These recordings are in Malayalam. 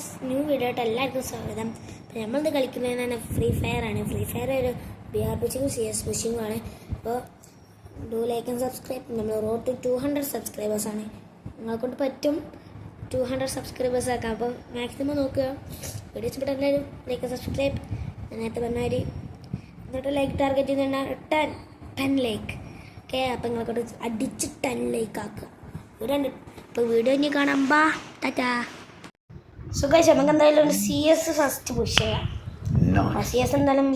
ഗൈസ്, ന്യൂ വീഡിയോ ആയിട്ട് എല്ലാവർക്കും സ്വാഗതം. അപ്പോൾ നമ്മളിത് കളിക്കുന്നതെന്ന് ഫ്രീ ഫയർ ആണ്. ഫ്രീ ഫയർ ഒരു BR പിച്ചിങ്ങും CS പിച്ചിങ്ങും ആണ്. അപ്പോൾ ഡു ലൈക്ക് ആൻഡ് സബ്സ്ക്രൈബ്. നമ്മൾ റോഡ് ടു 200 സബ്സ്ക്രൈബേഴ്സാണ്. നിങ്ങളെക്കൊണ്ട് പറ്റും 200 സബ്സ്ക്രൈബേഴ്സ് ആക്കാം. അപ്പോൾ മാക്സിമം നോക്കുക. വീഡിയോ ഇഷ്ടപ്പെട്ട എല്ലാവരും ലൈക്ക് ആൻഡ് സബ്സ്ക്രൈബ്. നേരത്തെ പറഞ്ഞാൽ എന്നിട്ട് ലൈക്ക് ടാർഗറ്റ് ചെയ്ത് 10 ലൈക്ക്. ഓക്കെ, അപ്പോൾ നിങ്ങളെക്കൊണ്ട് അടിച്ച് 10 ലൈക്ക് ആക്കുക. ഇപ്പോൾ വീഡിയോ ഇനി കാണാം. ബാ, ടാറ്റാ. സുഖം. നമുക്ക് എന്തായാലും ഒരു CS ഫസ്റ്റ് പുഷ് ചെയ്യാം. CS എന്തായാലും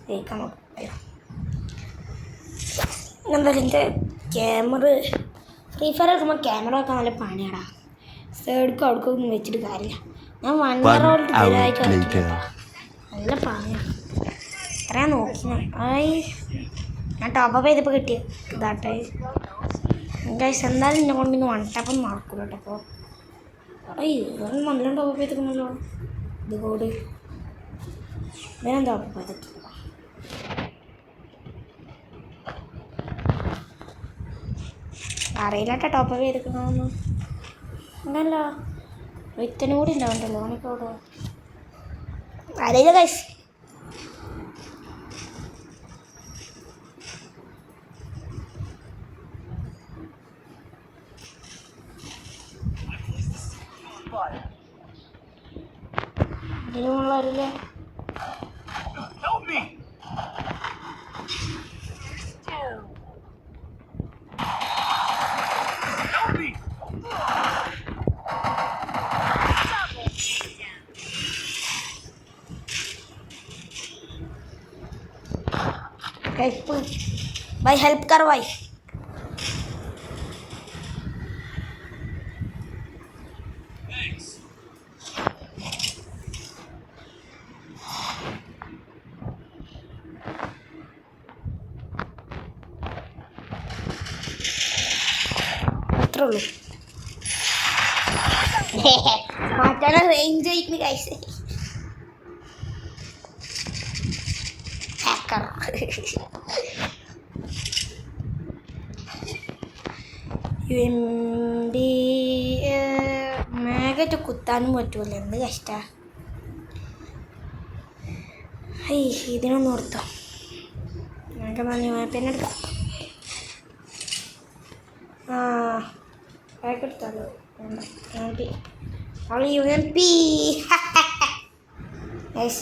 ജയിക്കാൻ നോക്കാം. എന്തായാലും എൻ്റെ ക്യാമറ ഫ്രീ ഫയർ എടുക്കുമ്പോൾ ക്യാമറ ഒക്കെ നല്ല പണിയാടാ. സൈഡിക്കും അവിടേക്കൊന്നും വെച്ചിട്ട് കാര്യമില്ല. ഞാൻ 1 ഇയർ ഓൾഡ് ഇതുവരായി കളിക്കില്ല. നല്ല പണിയാണ്. ഇത്രയും നോക്കി ഞാൻ ടോപ്പ് ചെയ്തപ്പോൾ കിട്ടിയ ഇതാട്ടെ. ഗൈസ്, എന്തായാലും എന്നെ കൊണ്ട് ഇന്ന് 1 ടാപ്പൊന്നും നടക്കില്ല കേട്ടോ. അപ്പോൾ ഇതൊന്നും നല്ല ടോപ്പ് ചെയ്തിരിക്കുന്നല്ലോ. ഇത് കോഡ് വേണം ടോപ്പ് ചെയ്തിട്ട് അറിയില്ലാട്ട ടോപ്പ് ചെയ്തിരിക്കണമെന്ന്. അങ്ങനല്ല, വിത്തനും കൂടി ഉണ്ടാവണ്ടല്ലോ. അവനൊക്കെ അവിടെ അറിയില്ല ഗൈസ്. ഇതിനുള്ളവരില്ലേ भाई हेल्प कर भाई. അത്രേ ഉള്ളൂ. മാറ്റാൻ റേഞ്ച് ആയിരിക്കുന്നു ഗൈസ്. ഹാക്കർ UMB മേഘറ്റ് കുത്താനും പറ്റുമല്ലോ. എന്ത് കഷ്ടാ. ഇതിനൊന്നും ഓർത്തോ. ഞങ്ങൾക്ക് പിന്നെ എടുക്കാം. ബാക്ക് എടുത്താലോ? അവൾ UMP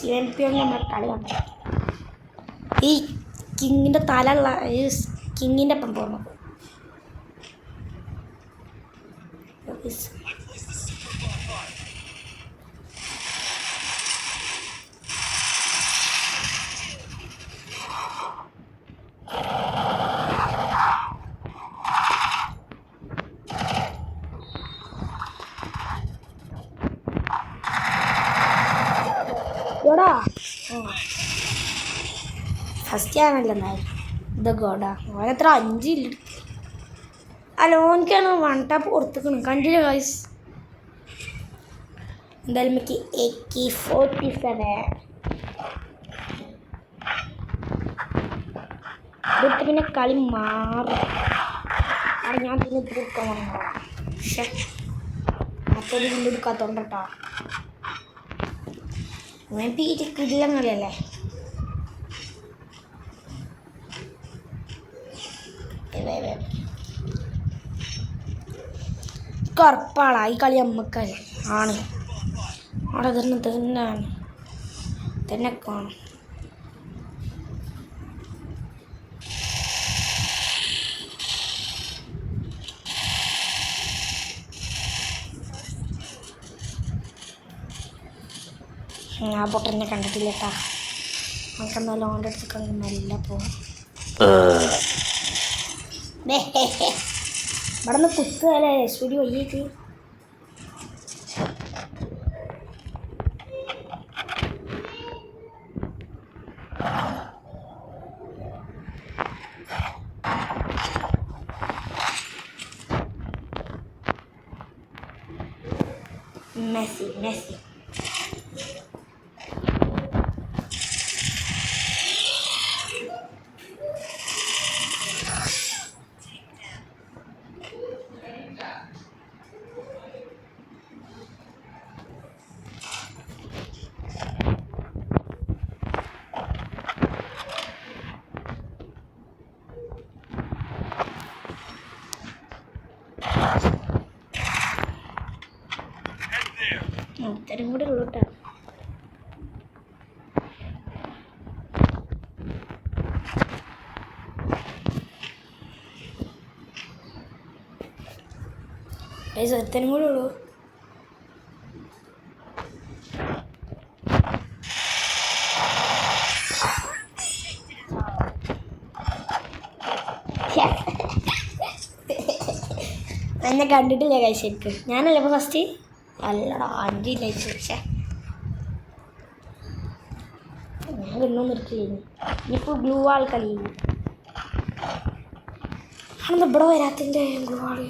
UMP ആണ് നമ്മുടെ കളി കണ്ടത്. ഈ കിങ്ങിൻ്റെ തലുള്ള ഈ കിങ്ങിൻ്റെ ഒപ്പം പോകുന്നത്. ഫസ്റ്റ് ആണല്ലോ എന്നാലും ഇത് ഗോഡാ. ഓനെത്ര 5 ഇല്ല. അല്ല, ഓനിക്കാണ് 1 ടാപ്പ് കൊടുത്തിക്കണം. കണ്ടില്ല ഗൈസ്. എന്തായാലും എനിക്ക് AK-47 ഇതിട്ട് പിന്നെ കളി മാറും. അവിടെ ഞാൻ പിന്നെ ഇത് കൊടുക്കാൻ വേണം. പക്ഷേ മറ്റൊരു വീണ്ടും എടുക്കാത്തോണ്ട് കേട്ടോ. കിടിലം കളിയല്ലേ. ഉറപ്പാളാ ഈ കളി അമ്മക്കാണ് ആണ്. അവിടെ തന്നെയാണ് തന്നെ കാണും. ആ പൊട്ടനെ കണ്ടിട്ടില്ല കേട്ടാ. നമുക്കെന്തായാലും ഓൻ്റെ അടുത്ത് കണ്ട് മെല്ലെ പോകും. ഇവിടെ നിന്ന് കുത്തുകയല്ലേ സ്റ്റുഡിയോ വയ്യേക്ക്. മെസ്സി ഇത്തരം കൂടെ ഉള്ളൂ കേട്ടോ. ഇത്തരം കൂടെ ഉള്ളൂ. എന്നെ കണ്ടിട്ടില്ല കഴിച്ചേക്ക്. ഞാനല്ലേ ഇപ്പോൾ ഫസ്റ്റ്? അല്ലടാ, 5 ലൈക്സ്. പക്ഷേ ഞാൻ ഒന്നും നിർത്തിയില്ല. ഇനിയിപ്പോൾ ഗ്ലൂ വാൾ കളി. അന്ന് ഇവിടെ വരാത്തിൻ്റെ ഗ്ലൂ വാള്.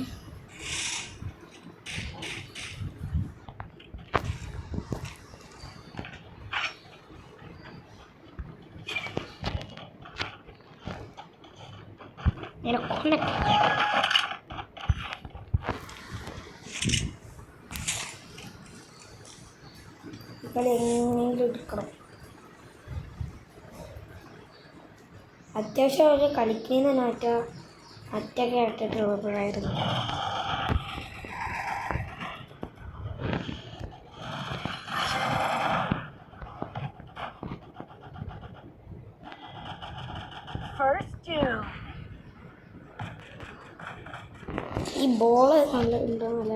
എങ്ങനെയെങ്കിലും എടുക്കണം. അത്യാവശ്യം അവർ കളിക്കുന്ന അറ്റൊക്കെ ഇട്ടിട്ടുള്ളതായിരുന്നു. ഈ ബോള് നല്ല ഉണ്ടോ നല്ല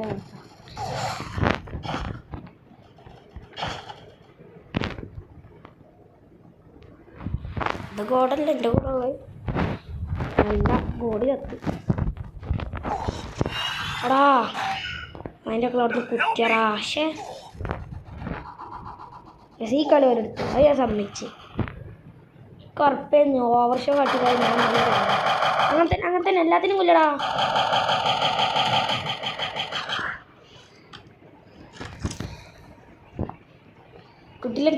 ഇത് ഗോഡല്ല എൻ്റെ കൂടെ ഉള്ളത്. നല്ല ബോഡി കത്തി എടാ. അതിൻ്റെ ഒക്കെ അവിടുന്ന് കുറ്റിയറാ. പക്ഷേ ഈ കളി വരെടുത്തു. അത് ഞാൻ സമ്മതിച്ച്. കറുപ്പേന്ന് ഓവർ ഷോ കാട്ടിക്കായി ഞാൻ അങ്ങനെ തന്നെ എല്ലാത്തിനും കൊല്ലടാ.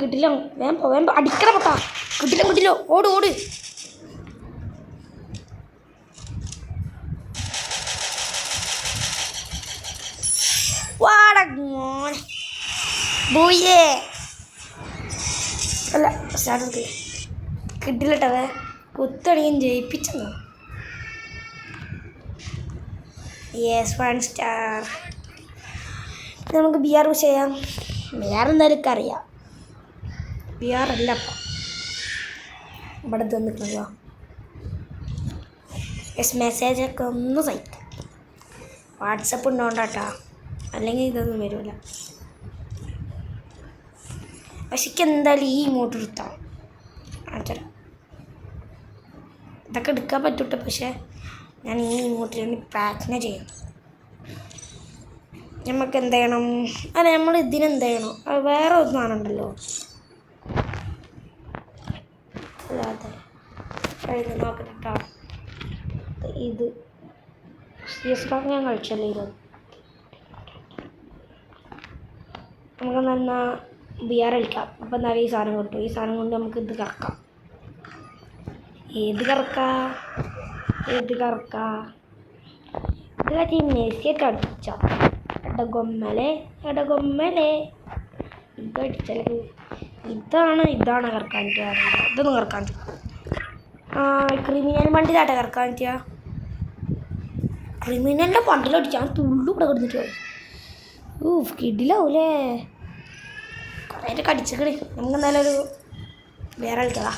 കിട്ടില്ല വേമ്പോ അടിക്കണ പൊട്ടാ. കിട്ടില്ല ഓട് വാടങ്ങോണെ ബൂയേ. അല്ല സ്റ്റാർട്ട് കിട്ടില്ലട്ടവേ. കുത്തണിയും ജയിപ്പിച്ചെന്നോ. Yes 1 star. നമുക്ക് ബി ആർ ചെയ്യാം. വേറെ എന്തായാലും അറിയാം. ബി ആർ അല്ല അപ്പം ഇവിടെ തന്നിട്ടുണ്ടോ. യെസ് മെസ്സേജൊക്കെ ഒന്ന് സഹിക്കും. വാട്സപ്പ് ഉണ്ടോണ്ടാട്ടാ, അല്ലെങ്കിൽ ഇതൊന്നും വരില്ല. പക്ഷെ എനിക്ക് എന്തായാലും ഈ ഇങ്ങോട്ട് എടുത്താൽ ഇതൊക്കെ എടുക്കാൻ പറ്റൂട്ടെ. പക്ഷേ ഞാൻ ഈ ഇങ്ങോട്ട് വേണ്ടി പ്രാർത്ഥന ചെയ്യണം. നമുക്ക് എന്ത് ചെയ്യണം? അല്ല നമ്മൾ ഇതിനെന്ത് ചെയ്യണം? വേറെ ഒരു സാധനമുണ്ടല്ലോ. അല്ലാതെ കഴിഞ്ഞ് നോക്കട്ടോ. ഇത് CS ഞാൻ കളിച്ചല്ലേ. ഇത് നമുക്ക് എന്നാൽ BR കളിക്കാം. അപ്പം എന്തായാലും ഈ സാധനം കിട്ടും. ഈ സാധനം കൊണ്ട് നമുക്ക് ഇത് കറക്കാം. ഏത് കറക്കാ ഇതിലൊക്കെ മെസ്സിയൊക്കെ അടിച്ച എടകൊമ്മലെ ഇതടിച്ചാൽ ഇതാണ് കറക്കാൻ പറ്റുക. ഇതൊന്നും കറക്കാൻ ക്രിമിനൽ വണ്ടിയിലാട്ടെ കറക്കാൻ പറ്റുക. ക്രിമിനലിൻ്റെ പണ്ടിലടിച്ചാൽ തുള്ളു കൂടെ കിടന്നിട്ട് കിടിലാവൂലേ. കുറേ കടിച്ചക്കടി. നമുക്ക് എന്തായാലും ഒരു വേറെ കളിക്കടാ.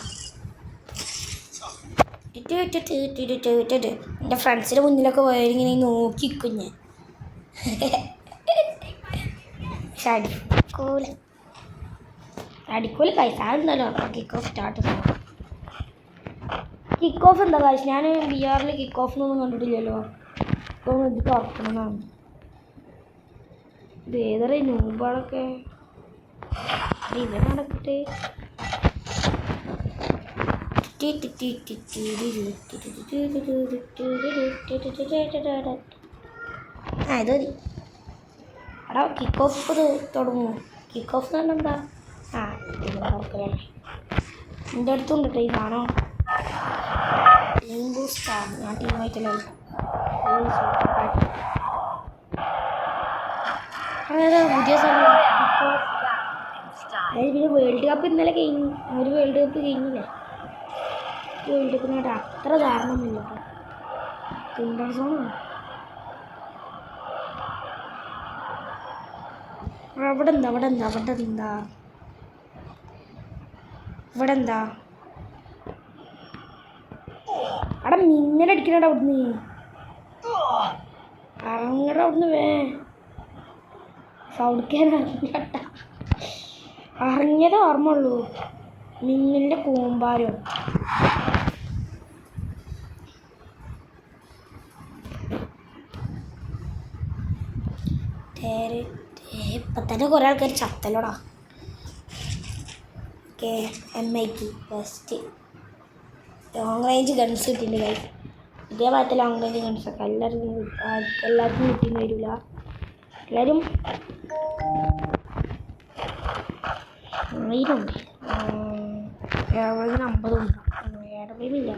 എൻ്റെ ഫ്രണ്ട്സിൻ്റെ മുന്നിലൊക്കെ പോയാലിങ്ങനെ നോക്കിക്കും ഞാൻ. പക്ഷെ അടിക്കൂല പൈസ എന്തായാലും കിക്ക് ഓഫ് സ്റ്റാർട്ട് ചെയ്യാം. കിക്ക് ഓഫ് എന്താ കാശ്? ഞാൻ BR കിക്ക് ഓഫിനൊന്നും കണ്ടിട്ടില്ലല്ലോ. അപ്പോൾ ഇത് തുറക്കണമെന്നാണ്. ഇത് ഏതൊരു നൂബാളൊക്കെ ഇവിടെ നടക്കട്ടെ. ഇത് മതി. എടാ കിക്ക് ഓഫ് തുടങ്ങുമോ? കിക്ക് ഓഫ് എന്ന് പറഞ്ഞാൽ എന്താ? എൻ്റെ അടുത്തുണ്ട് കേട്ടോ ഈ സാധനം. ടീം ബൂസ്റ്റാണ്. ഞാൻ ടീമായിട്ടല്ലോ. പുതിയ സാധനം പിന്നെ വേൾഡ് കപ്പ് ഇന്നലെ കഴിഞ്ഞു. ഒരു വേൾഡ് കപ്പ് കഴിഞ്ഞില്ലേ? വേൾഡ് കപ്പിനായിട്ട് അത്ര ധാരണമൊന്നുമില്ല. തിണ്ടർ സോണാണ്. അവിടെ എന്താ അവിടെ എന്താ അവിടെ എന്താ ഇവിടെ എന്താ അവിടെ മിന്നലടിക്കണ അവിടുന്ന് ഇറങ്ങട അവിടുന്ന് സൗണ്ടിക്കാൻ ഇറങ്ങട്ട അറിഞ്ഞത് ഓർമ്മ ഉള്ളൂ മിന്നലിൻ്റെ കൂമ്പാരം ഇപ്പം തന്നെ കുറേ ആൾക്കാർ ചത്തലോടാ okay MIT first long range guns കിട്ടിയിട്ടുണ്ട് ഗൈസ് ഇതേ ഭാഗത്ത് ലോങ് റേഞ്ച് ഗൺസൊക്കെ എല്ലാവർക്കും കിട്ടിയെന്ന് വരില്ല എല്ലാവരും 1000 ഉണ്ട് 50 ഉണ്ട് 70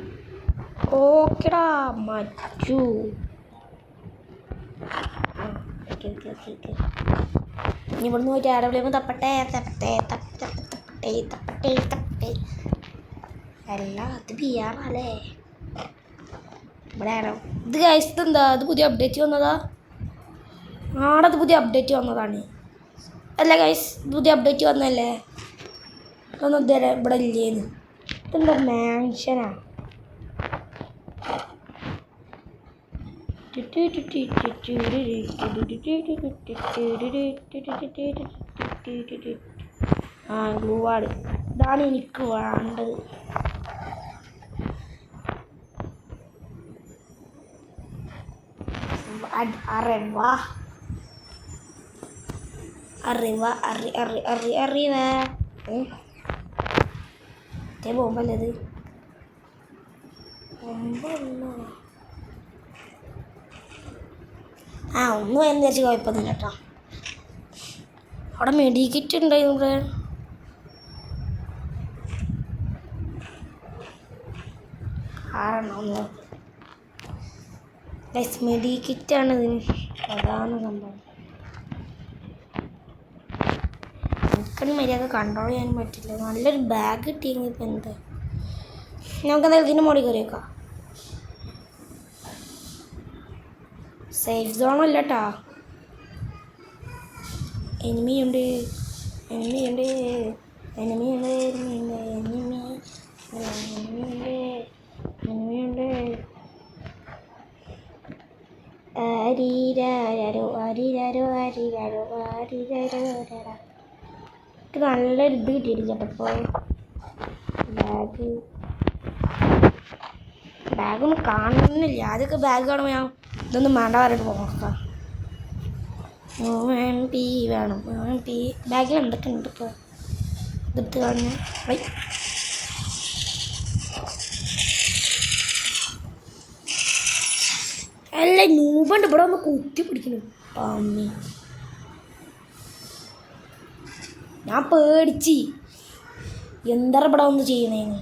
ഓക്കെടാ മച്ചു ഇനി ഇവിടുന്ന് പോയിട്ട് ആരെങ്കിലും തപ്പട്ടെ എല്ലാം അത് ബിയാറല്ലേ ഇവിടെ ആരോ ഇത് കഴിച്ചത് എന്താ അത് പുതിയ അപ്ഡേറ്റ് വന്നതാ ആടത് പുതിയ അപ്ഡേറ്റ് വന്നതാണ് അല്ല ഗൈസ് പുതിയ അപ്ഡേറ്റ് വന്നല്ലേ ഒന്നും ഇതുവരെ ഇവിടെ ഇല്ലേന്ന് ഇതെന്താ മാൻഷനാ ആ ഗ്ലൂവാട് ഇതാണ് എനിക്ക് വേണ്ടത് അറിവാ പോകുമ്പല്ലേ ഇത് ഒന്നും എന്ന് വെച്ച് കുഴപ്പമൊന്നുമില്ല കേട്ടോ അവിടെ മെഡിക്കിറ്റ് ഉണ്ടായിരുന്നു ആറെണ്ണം മെഡിക്കിറ്റാണ് ഇതിന് പ്രധാന സംഭവം എനിക്കൊന്നും മര്യാദ കൺട്രോൾ ചെയ്യാൻ പറ്റില്ല നല്ലൊരു ബാഗ് കിട്ടിയെങ്കിൽ ഇപ്പം എന്താ നമുക്കെന്തായാലും ഇതിൻ്റെ മോളിൽ കയറി വെക്കാം സേഫ് സോണല്ല കേട്ടോ എനിമിയുണ്ട് നല്ലൊരു ഇത് കിട്ടിയിട്ടില്ല അപ്പോൾ ബാഗൊന്നും കാണുന്നില്ല ആദ്യമൊക്കെ ബാഗ് കാണുമ്പോൾ ഞാൻ ഇതൊന്നും വേണ്ട പറഞ്ഞിട്ട് നോക്കാം MP വേണം MP ബാഗിൽ എന്തൊക്കെ ഉണ്ട് ഇപ്പോൾ ഇതെടുത്ത് കാണുന്ന അല്ല നൂബുണ്ട് ഇവിടെ ഒന്ന് കുത്തി പിടിക്കുന്നു പമ്മി ഞാൻ പേടിച്ച് എന്താ ഇവിടെ ഒന്ന് ചെയ്യണേന്ന്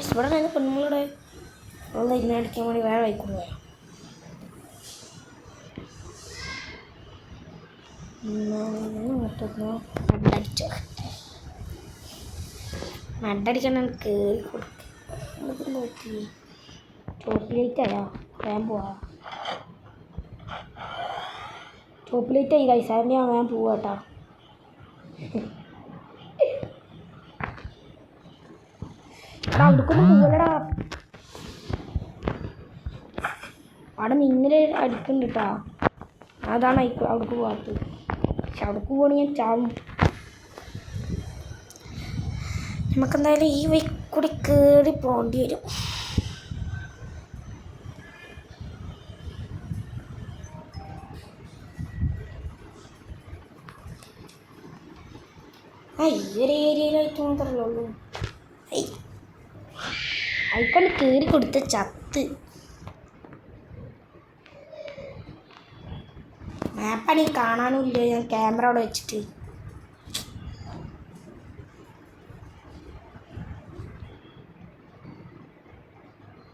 ഇവിടെ തന്നെ പെണ്ണുങ്ങളുടെ ഉള്ള ഇന്നടിക്കാൻ വേണ്ടി വേറെ വൈക്കൊണ്ട് പോയാ മഡടിക്കാൻ കയറി കൊടുക്കും നോക്കി ചോപ്പിലേറ്റായാ വേഗം പോവാ ചോപ്പിലേറ്റായി കൈസാറിൻ്റെ ഞാൻ വേഗം പോവാട്ടാ അവിടേക്കൊന്നും പോവല്ലടാ അവിടെ മിന്നല് അടിക്കുന്നുണ്ട് കേട്ടോ അതാണ് അവിടേക്ക് പോകാത്തത് പക്ഷെ അവിടേക്ക് പോകണമെങ്കിൽ ഞാൻ ചാവും നമുക്കെന്തായാലും ഈ വഴി കൂടി കയറി പോകേണ്ടി വരും ഈ ഒരു ഏരിയയിലായിട്ട് മാത്രമല്ലേ ഉള്ളൂ അയക്കൊണ്ട് കയറി കൊടുത്ത ചത്ത് മാപ്പ് അനി കാണാനും ഇല്ല ഞാൻ ക്യാമറ അവിടെ വെച്ചിട്ട്.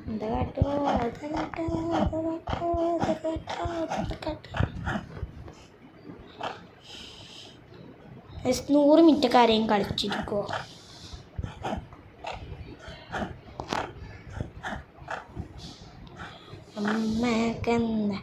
എന്താ കാട്ടുക 100 മിനിറ്റൊക്കെ ആരെയും കളിച്ചിരിക്കുമോ? അമ്മക്കെന്താ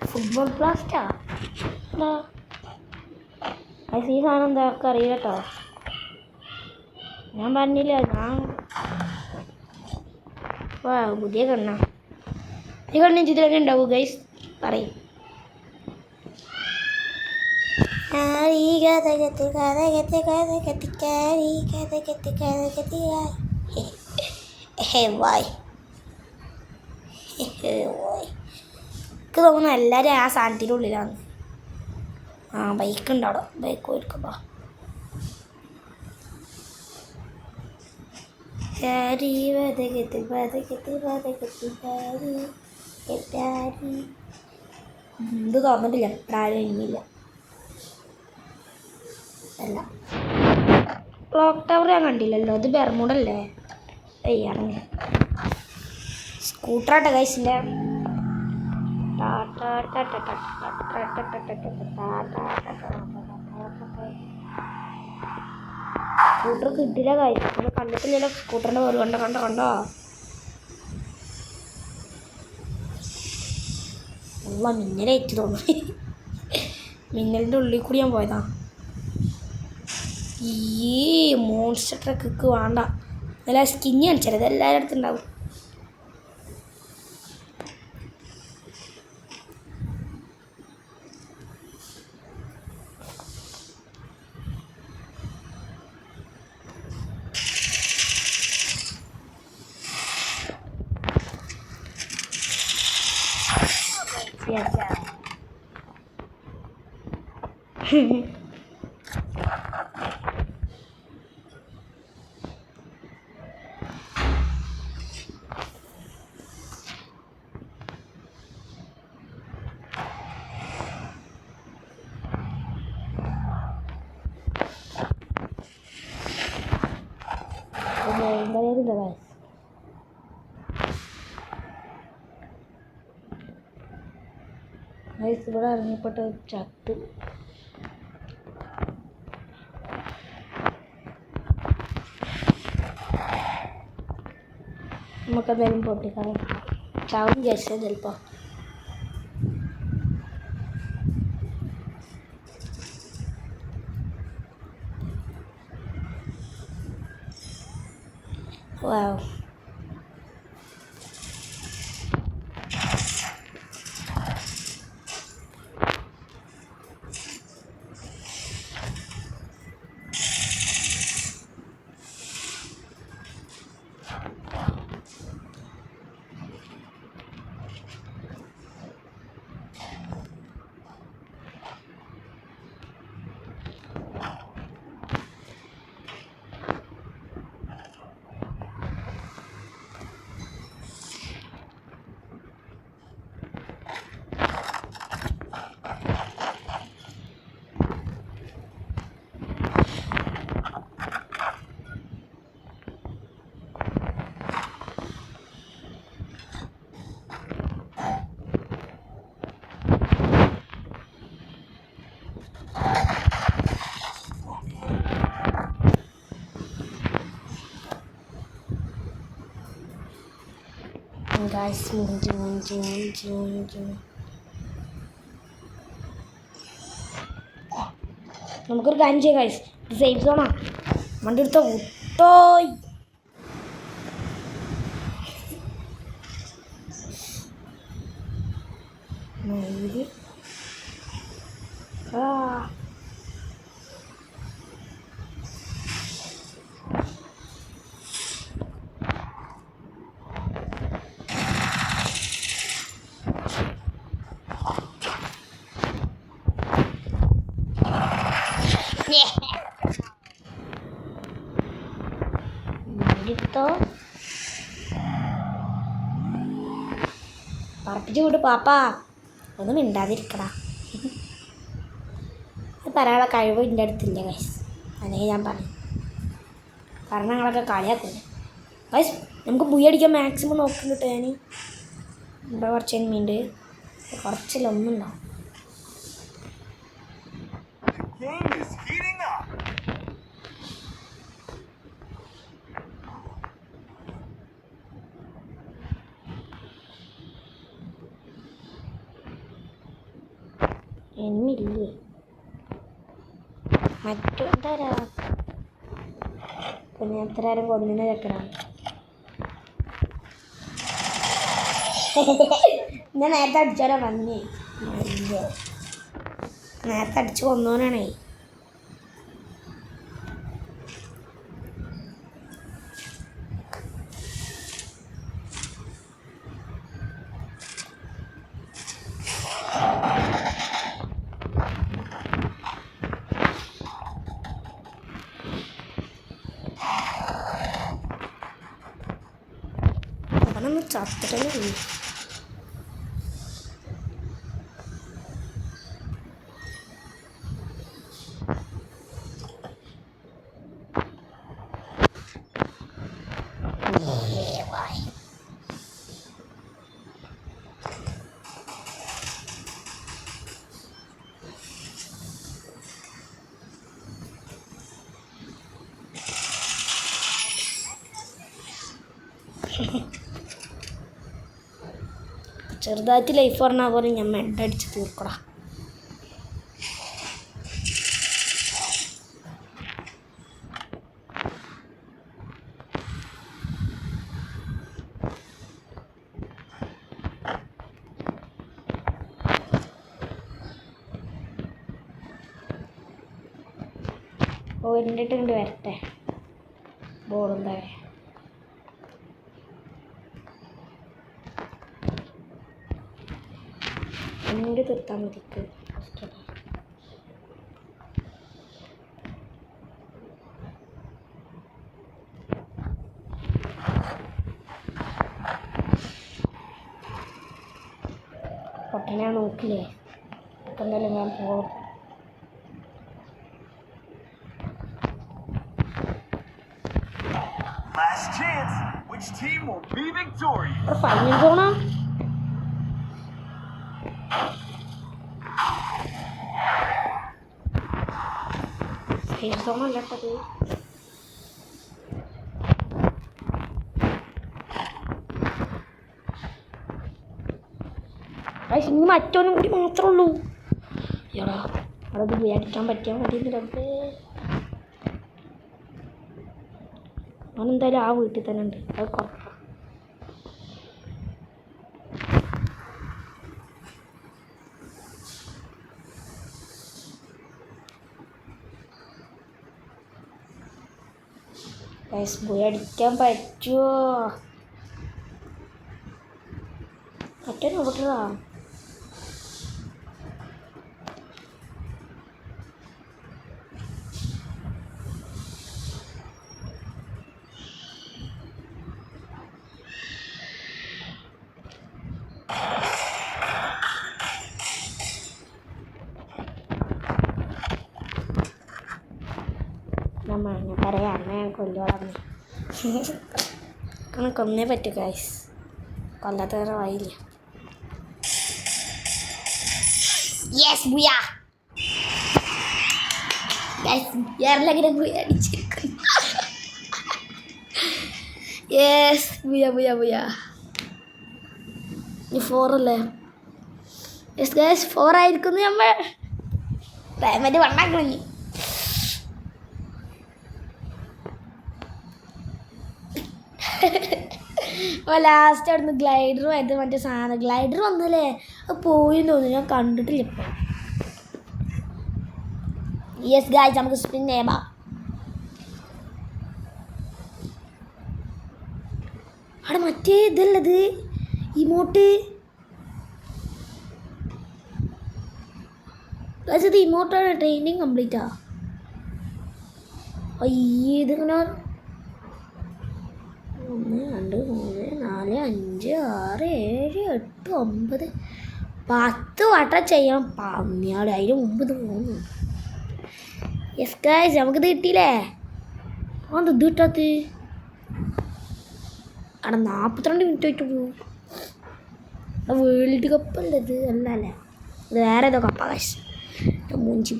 ഫുട്ബോൾ ബ്ലാസ്റ്റാ എന്താ ഈ സാധനം എന്താ ഒക്കെ അറിയില്ല കേട്ടോ. ഞാൻ പറഞ്ഞില്ല ഞാൻ പുതിയ കണ്ണ ഈ കണ്ണ ഇതിലൊക്കെ ഉണ്ടാവും ഗൈസ് പറയും. എനിക്ക് തോന്നുന്നു എല്ലാവരും ആ സാധനത്തിൻ്റെ ഉള്ളിലാണ്. ബൈക്ക് ഉണ്ട് അവിടെ, ബൈക്ക് പോയിരിക്കുമ്പോ ഇത് തുറന്നിട്ടില്ല, പ്രായം കഴിഞ്ഞില്ല. അല്ല ക്ലോക്ക് ടവർ ഞാൻ കണ്ടില്ലല്ലോ, അത് ബെർമുഡല്ലേ? അയ്യാണെങ്കിൽ സ്കൂട്ടറാട്ടെ കൈസിൻ്റെ സ്കൂട്ടർ കിട്ടില്ല കാര്യം. നമ്മൾ കണ്ടിട്ടില്ലല്ലോ സ്കൂട്ടറിൻ്റെ പേര്. കണ്ടോ ഉള്ള മിന്നലേറ്റ് തോന്നുന്നു. മിന്നലിൻ്റെ ഉള്ളിൽ കൂടി ഞാൻ പോയതാ. ഈ മോൺസ്റ്റർ ട്രക്ക് വേണ്ട, നല്ല സ്കിന്നി കാണിച്ചാൽ അത് എല്ലാവരുടെ അടുത്തുണ്ടാവും. ഇവിടെ ഇറങ്ങിപ്പെട്ട ചത്ത്. നമുക്കെന്തായാലും പൊട്ടിക്കാൻ ചാവും വിചാരിച്ചത് ചിലപ്പോൾ. Wow. Guys, നമുക്കൊരു കാര്യം ചെയ്യാം ഗൈസ്, സേഫ് സോണാ. വണ്ടി എടുത്തോ കുട്ടോയ്. എടുത്തോ പറപ്പിച്ച് വിട്ട് പാപ്പാ ഒന്നും മിണ്ടാതിരിക്കടാ. അത് പറയാനുള്ള കഴിവ് എൻ്റെ അടുത്തില്ല ഗൈസ്. അല്ലെങ്കിൽ ഞാൻ പറഞ്ഞു കാരണം ഞങ്ങളൊക്കെ കളിയാക്കുന്നു ഗൈസ്. നമുക്ക് ബുയ അടിക്കാൻ മാക്സിമം നോക്കി കിട്ടുക. ഞാൻ ഇവിടെ കുറച്ച് എനിമീണ്ട്, കുറച്ചിലൊന്നുണ്ടാവും. എനിമില്ലേ മറ്റൊരാ പിന്നെ എത്ര നേരം കൊന്നിനെ ചെക്കനാണ്. ഞാൻ നേരത്തെ അടിച്ചാലോ വന്നേ, നേരത്തെ അടിച്ച് കൊന്നോനാണേ. അവനൊന്ന് ചത്തിട്ടേ. ചെറുതായിട്ട് ലൈഫ് പറഞ്ഞാൽ പോലെ ഞാൻ മെഡടിച്ച് തീർക്കടാ. ഓ എന്നിട്ട് ഇങ്ങോട്ട് വരട്ടെ ബോളെന്താ. എന്നോട് തീർത്താൽ മതിക്ക്. പൊട്ടനെ നോക്കില്ലേ എന്തായാലും ഞാൻ പോകും. ഫൈനൽ സോണാ. ഫൈനൽ സോണല്ലട്ടത്. ഇനി മറ്റോനും കൂടി മാത്രമേ ഉള്ളൂ. എടാ അവിടെ അടിക്കാൻ പറ്റിയാൽ മതിയെന്നില്ലേ. അവനെന്തായാലും ആ വീട്ടിൽ തന്നെ ഉണ്ട്, അത് കുറപ്പാണ്. പോയി അടിക്കാൻ പറ്റുമോ? മറ്റേ നോക്കട്ടാ. ഞാൻ പറയാം അമ്മ കൊല്ലോളാം. കൊന്നേ പറ്റൂ ഗൈസ്, കൊല്ലാത്ത വേറെ വായില്ല. യെസ് ബുയാ ഗൈസ്, ബുയാറിലങ്ങനെ ബുയ അടിച്ചിരിക്കുന്നു. Yes booyah booyah booyah. ഇനി 4 അല്ലേ? യെസ് ഗൈസ് 4 ആയിരിക്കുന്നു. നമ്മൾ പേയ്മെൻറ്റ് വണ്ണാക്കണി. അപ്പോൾ ലാസ്റ്റ് അവിടുന്ന് ഗ്ലൈഡർ ആയിട്ട് മറ്റേ സാധനം ഗ്ലൈഡർ വന്നല്ലേ, അത് പോയി തോന്നുന്നു, ഞാൻ കണ്ടിട്ടില്ല ഇപ്പോൾ. യെസ് ഗായ്സ് നമുക്ക് സ്പിൻ ചെയ്യാം. അവിടെ മറ്റേ ഇതല്ലത് ഇമോട്ട്. ഇത് ഇമോട്ടാണ്, ട്രെയിനിങ് കംപ്ലീറ്റാ. ഇതിങ്ങനെ 1 2 3 4 5 6 7 8 9 10 വട്ടം ചെയ്യാം. പന്നിയാട് അതിന് മുമ്പ് ഇത് പോകുന്നു. യെസ് ഗൈസ്, നമുക്കിത് കിട്ടിയില്ലേ? അത് ഇത് കിട്ടാത്ത അവിടെ 42 മിനിറ്റ് ആയിട്ട് പോകും. വേൾഡ് കപ്പ് അല്ലേ ഇത്? അല്ല അല്ലേ, ഇത് വേറെ ഏതോ കപ്പാ ഗൈസ്. മൂഞ്ചി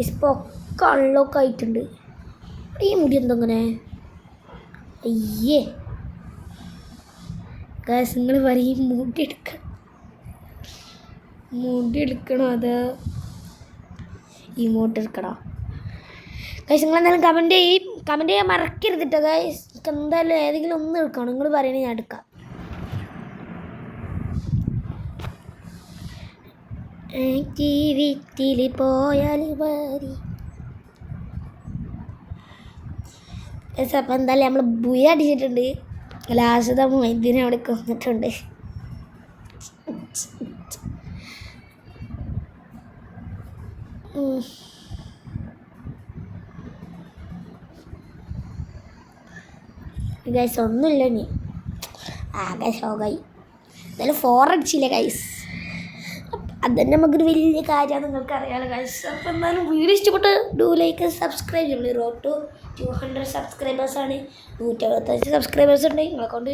ഇപ്പോൾ ഒക്കെ അൺലോക്ക് ആയിട്ടുണ്ട്. ഈ മുടി എന്തെങ്ങനെ? അയ്യേ ഗൈസ്, നിങ്ങൾ പറയും മുടി എടുക്കണോ അതോ ഇമോട്ട് എടുക്കണോ? ഗൈസ് നിങ്ങൾ എന്തായാലും കമൻറ്റ് ചെയ്യാൻ മറക്കരുത് കേട്ടോ ഗൈസ്. എനിക്ക് എന്തായാലും ഏതെങ്കിലും ഒന്ന് എടുക്കണം. നിങ്ങൾ പറയണേ ഞാൻ എടുക്കാം. ജീവിതത്തിൽ പോയാൽ മതി. അപ്പം എന്തായാലും നമ്മൾ ബുയ അടിച്ചിട്ടുണ്ട്. ലാസ്റ്റ് മൈദിനെ അവിടെ കൊന്നിട്ടുണ്ട്. ഗൈസ് ഒന്നുമില്ല ഇനി. ആകെ ഷോക്കായി. എന്തായാലും 4 അടിച്ചില്ല ഗൈസ്. അതന്നെ നമുക്കൊരു വലിയ കാര്യമാണ്, നിങ്ങൾക്ക് അറിയാമല്ലോ ഗൈസ്. അപ്പോൾ എന്തായാലും വീഡിയോ ഇഷ്ടപ്പെട്ട് ഡു ലൈക്ക് സബ്സ്ക്രൈബ് ചെയ്യണം. റോഡ് ടു 200 സബ്സ്ക്രൈബേഴ്സാണ്. 175 സബ്സ്ക്രൈബേഴ്സ് ഉണ്ട്. നിങ്ങളെ കൊണ്ട്